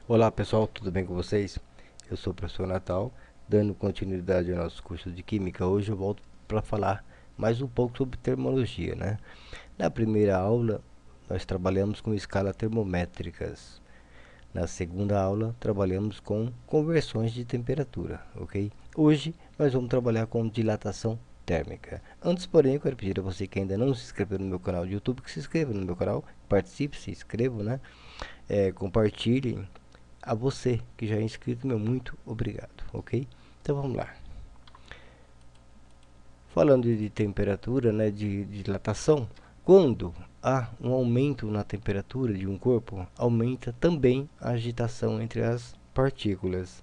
Olá pessoal, tudo bem com vocês? Eu sou o professor Natal, dando continuidade ao nosso curso de Química. Hoje eu volto para falar mais um pouco sobre termologia, né? Na primeira aula, nós trabalhamos com escalas termométricas. Na segunda aula, trabalhamos com conversões de temperatura, ok? Hoje, nós vamos trabalhar com dilatação térmica. Antes, porém, eu quero pedir a você que ainda não se inscreveu no meu canal de YouTube, que se inscreva no meu canal, participe, se inscreva, né? Compartilhem. A você que já é inscrito, meu muito obrigado, ok? Então vamos lá. Falando de temperatura, né, de dilatação, quando há um aumento na temperatura de um corpo, aumenta também a agitação entre as partículas.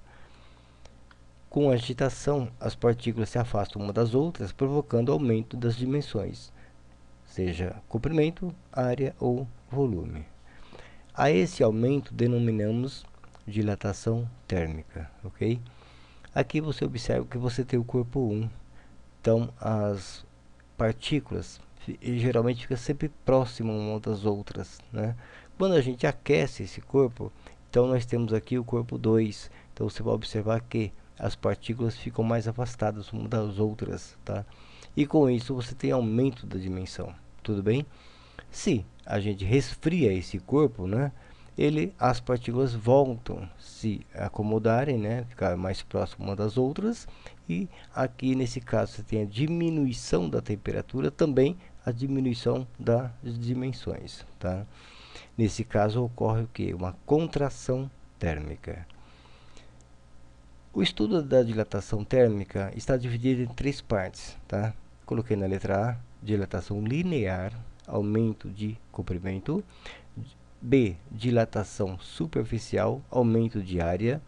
Com a agitação, as partículas se afastam uma das outras, provocando aumento das dimensões, seja comprimento, área ou volume. A esse aumento denominamos dilatação térmica, ok? Aqui você observa que você tem o corpo 1, então as partículas geralmente ficam sempre próximas umas das outras, né? Quando a gente aquece esse corpo, então nós temos aqui o corpo 2, então você vai observar que as partículas ficam mais afastadas umas das outras, tá? E com isso você tem aumento da dimensão, tudo bem? Se a gente resfria esse corpo, né, as partículas voltam se acomodarem, né, ficar mais próximo uma das outras, e aqui nesse caso você tem a diminuição da temperatura, também a diminuição das dimensões, tá? Nesse caso ocorre o que? Uma contração térmica. O estudo da dilatação térmica está dividido em três partes, tá? Coloquei na letra A, dilatação linear, aumento de comprimento. B, dilatação superficial, aumento de área.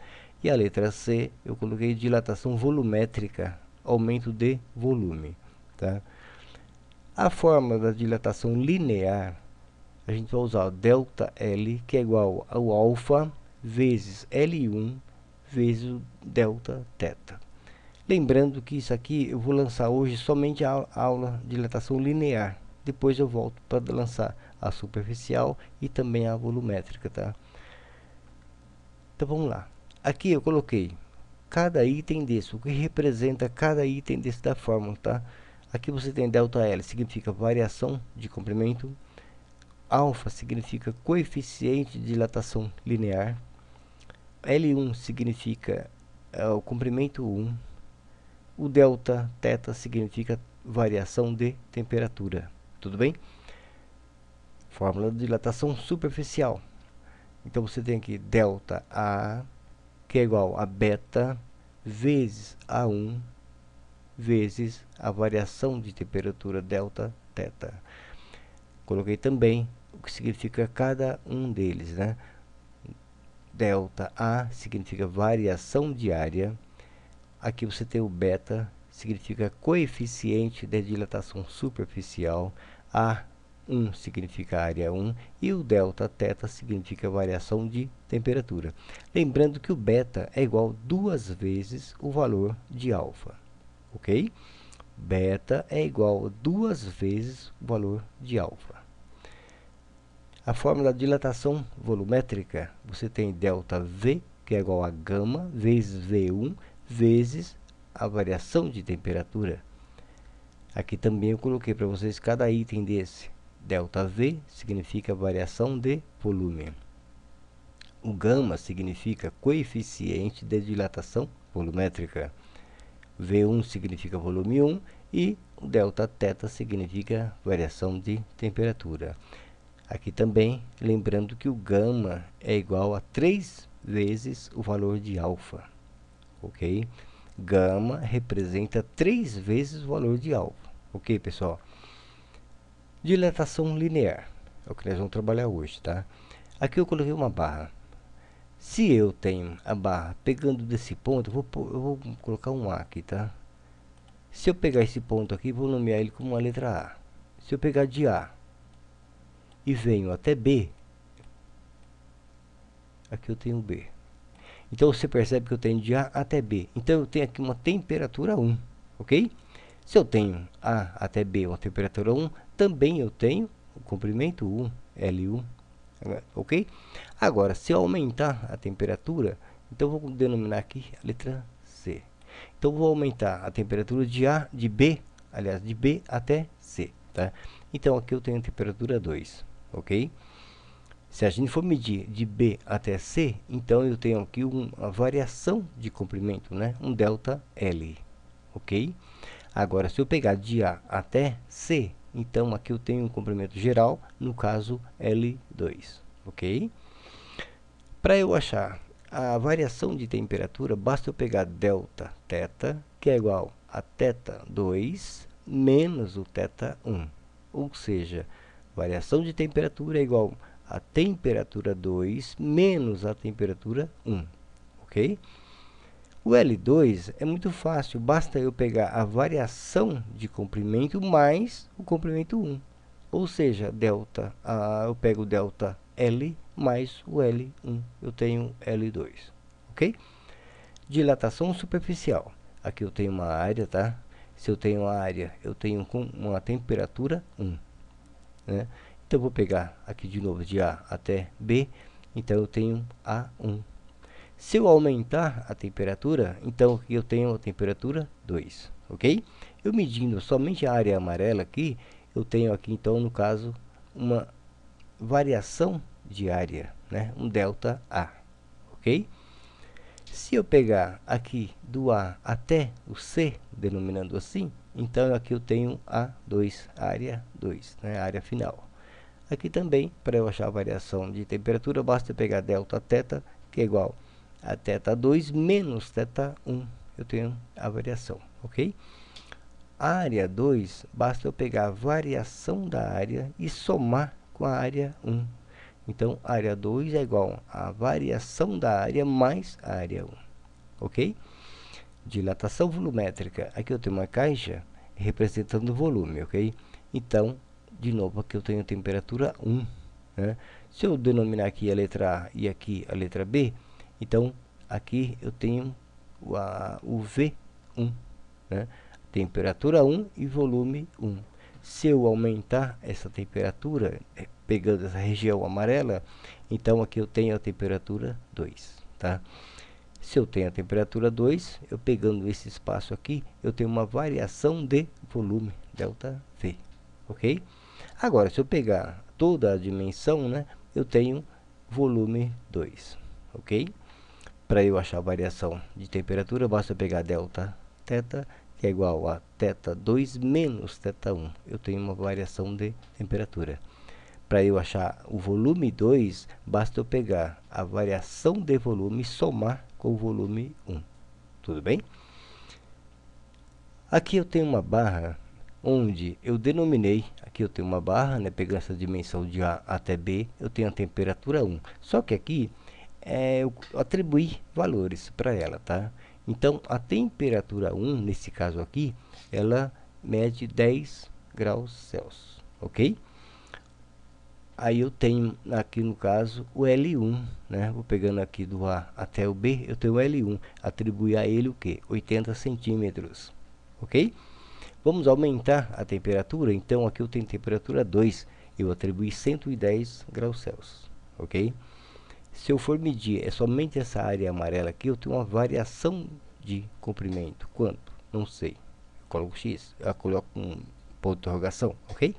E a letra C, eu coloquei dilatação volumétrica, aumento de volume, tá? A forma da dilatação linear, a gente vai usar o ΔL, que é igual ao alfa vezes L1 vezes o delta θ. Lembrando que isso aqui eu vou lançar hoje somente a aula de dilatação linear. Depois eu volto para lançar a superficial e também a volumétrica, tá? Então vamos lá. Aqui eu coloquei cada item desse, o que representa cada item desse da fórmula, tá? Aqui você tem ΔL, significa variação de comprimento. Alfa significa coeficiente de dilatação linear. L1 significa o comprimento 1. O delta θ significa variação de temperatura. Tudo bem? Fórmula de dilatação superficial. Então você tem aqui delta A, que é igual a beta vezes A1 vezes a variação de temperatura delta θ. Coloquei também o que significa cada um deles, né? Delta A significa variação de área. Aqui você tem o beta, significa coeficiente de dilatação superficial. A1 significa área 1 e o delta θ significa variação de temperatura. Lembrando que o beta é igual a 2 vezes o valor de alfa, ok? Beta é igual a 2 vezes o valor de alfa. A fórmula da dilatação volumétrica, você tem ΔV, que é igual a gama, vezes V1, vezes a variação de temperatura. Aqui também eu coloquei para vocês cada item desse. ΔV significa variação de volume. O gama significa coeficiente de dilatação volumétrica. V1 significa volume 1 e o delta θ significa variação de temperatura. Aqui também, lembrando que o gama é igual a 3 vezes o valor de alfa, ok? Gama representa 3 vezes o valor de alfa, ok, pessoal? Dilatação linear, é o que nós vamos trabalhar hoje, tá? Aqui eu coloquei uma barra. Se eu tenho a barra pegando desse ponto, eu vou colocar um A aqui, tá? Se eu pegar esse ponto aqui, vou nomear ele como uma letra A. Se eu pegar de A e venho até B, aqui eu tenho B. Então você percebe que eu tenho de A até B. Então eu tenho aqui uma temperatura 1, ok? Se eu tenho A até B, uma temperatura 1, também eu tenho o comprimento 1, L1, ok? Agora, se eu aumentar a temperatura, então vou denominar aqui a letra C. Então vou aumentar a temperatura de B, aliás, de B até C, tá? Então aqui eu tenho a temperatura 2, ok? Se a gente for medir de B até C, então eu tenho aqui uma variação de comprimento, né? Um delta L, ok? Agora, se eu pegar de A até C, então aqui eu tenho um comprimento geral, no caso L2, ok? Para eu achar a variação de temperatura, basta eu pegar delta θ, que é igual a θ2 menos o θ1. Ou seja, variação de temperatura é igual a temperatura 2 menos a temperatura 1. Ok? O L2 é muito fácil, basta eu pegar a variação de comprimento mais o comprimento 1. Ou seja, eu pego o delta L mais o L1, eu tenho L2, ok? Dilatação superficial, aqui eu tenho uma área, tá? Se eu tenho uma área, eu tenho com uma temperatura 1, né? Então, eu vou pegar aqui de novo de A até B, então eu tenho A1. Se eu aumentar a temperatura, então aqui eu tenho a temperatura 2, ok? Eu medindo somente a área amarela aqui, eu tenho aqui então, no caso, uma variação de área, né? Um delta A, ok? Se eu pegar aqui do A até o C, denominando assim, então aqui eu tenho A2, área 2, né? Área final. Aqui também, para eu achar a variação de temperatura, basta eu pegar delta θ, que é igual a θ2 menos θ1. Eu tenho a variação, ok? A área 2, basta eu pegar a variação da área e somar com a área 1. Então, a área 2 é igual à variação da área mais a área 1, ok? Dilatação volumétrica. Aqui eu tenho uma caixa representando o volume, ok? Então, de novo, aqui eu tenho a temperatura 1, né? Se eu denominar aqui a letra A e aqui a letra B, então aqui eu tenho o V1, né? Temperatura 1 e volume 1. Se eu aumentar essa temperatura, pegando essa região amarela, então aqui eu tenho a temperatura 2, tá? Se eu tenho a temperatura 2, eu pegando esse espaço aqui, eu tenho uma variação de volume, delta V, ok? Agora, se eu pegar toda a dimensão, né, eu tenho volume 2, ok? Para eu achar a variação de temperatura, basta pegar delta θ, que é igual a θ2 menos θ1. Eu tenho uma variação de temperatura. Para eu achar o volume 2, basta eu pegar a variação de volume e somar com o volume 1. Tudo bem? Aqui eu tenho uma barra onde eu denominei, aqui eu tenho uma barra, né, pegando essa dimensão de A até B, eu tenho a temperatura 1. Só que aqui eu atribuí valores para ela, tá? Então, a temperatura 1, nesse caso aqui, ela mede 10 graus Celsius, ok? Aí eu tenho aqui no caso o L1, né? Vou pegando aqui do A até o B, eu tenho o L1. Atribuir a ele o que? 80 centímetros, ok? Vamos aumentar a temperatura, então aqui eu tenho temperatura 2, eu atribuí 110 graus Celsius, ok? Se eu for medir somente essa área amarela aqui, eu tenho uma variação de comprimento. Quanto? Não sei. Eu coloco X, eu coloco um ponto de interrogação, ok?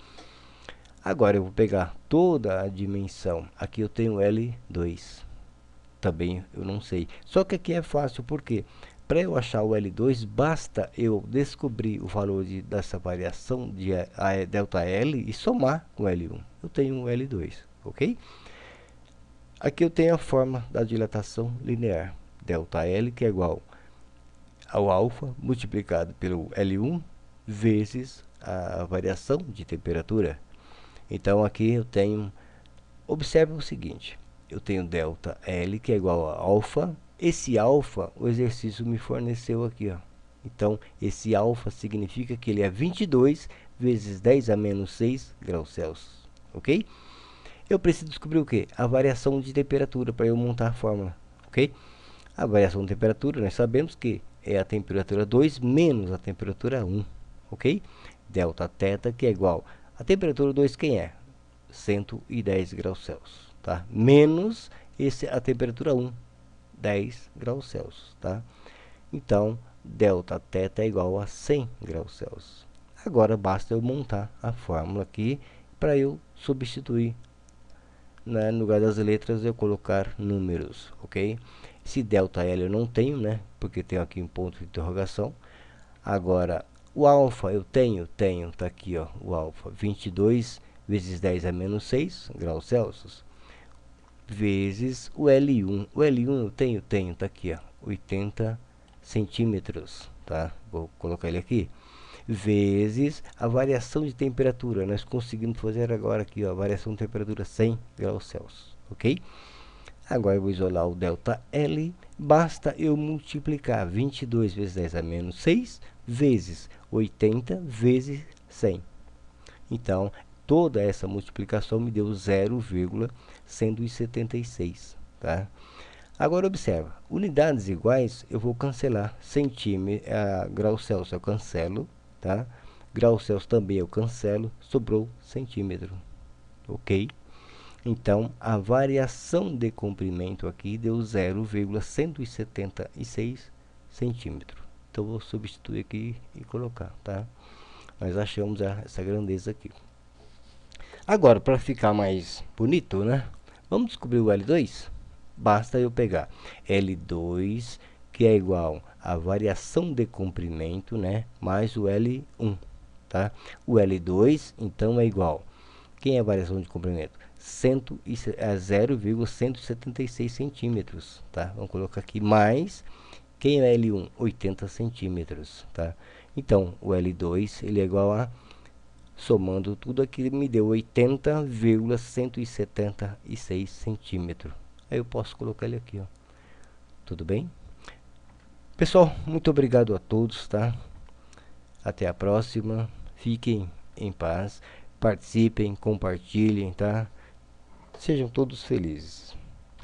Agora eu vou pegar toda a dimensão. Aqui eu tenho L2. Também eu não sei. Só que aqui é fácil, porque para eu achar o L2, basta eu descobrir o valor dessa variação de delta L e somar com L1. Eu tenho um L2, ok? Aqui eu tenho a forma da dilatação linear. Delta L, que é igual ao alfa multiplicado pelo L1 vezes a variação de temperatura. Então, aqui eu tenho, observe o seguinte, eu tenho delta L, que é igual a alfa. Esse alfa, o exercício me forneceu aqui, ó. Então, esse alfa significa que ele é 22 vezes 10 a menos 6 graus Celsius, ok? Eu preciso descobrir o que? A variação de temperatura para eu montar a fórmula, ok? A variação de temperatura, nós sabemos que é a temperatura 2 menos a temperatura 1, ok? Delta θ, que é igual a temperatura 2, quem é? 110 graus Celsius, tá? Menos Esse é a temperatura 1, 10 graus Celsius, tá? Então, delta θ é igual a 100 graus Celsius. Agora basta eu montar a fórmula aqui para eu substituir, né, no lugar das letras eu colocar números, ok? Esse ΔL eu não tenho, né? Porque tenho aqui um ponto de interrogação. Agora, o alfa eu tenho, tá aqui, ó, o alfa, 22 vezes 10 a menos 6 graus Celsius, vezes o L1. O L1 eu tenho, tá aqui, ó, 80 centímetros, tá? Vou colocar ele aqui. Vezes a variação de temperatura. Nós conseguimos fazer agora aqui, ó, a variação de temperatura 100 graus Celsius, ok? Agora eu vou isolar o ΔL. Basta eu multiplicar 22 vezes 10 a menos 6 vezes 80 vezes 100. Então, toda essa multiplicação me deu 0,176, tá? Agora observa, unidades iguais eu vou cancelar, graus Celsius eu cancelo, tá? Graus Celsius também eu cancelo, sobrou centímetro, ok? Então, a variação de comprimento aqui deu 0,176 centímetros. Então, vou substituir aqui e colocar, tá? Nós achamos essa grandeza aqui. Agora, para ficar mais bonito, né? Vamos descobrir o L2? Basta eu pegar L2, que é igual a variação de comprimento, né? Mais o L1, tá? O L2, então, é igual. Quem é a variação de comprimento? 0,176 centímetros, tá? Vamos colocar aqui mais. Quem é L1? 80 centímetros, tá? Então, o L2, ele é igual a, somando tudo aqui, me deu 80,176 centímetros. Aí eu posso colocar ele aqui, ó. Tudo bem? Pessoal, muito obrigado a todos, tá? Até a próxima. Fiquem em paz. Participem, compartilhem, tá? Sejam todos felizes.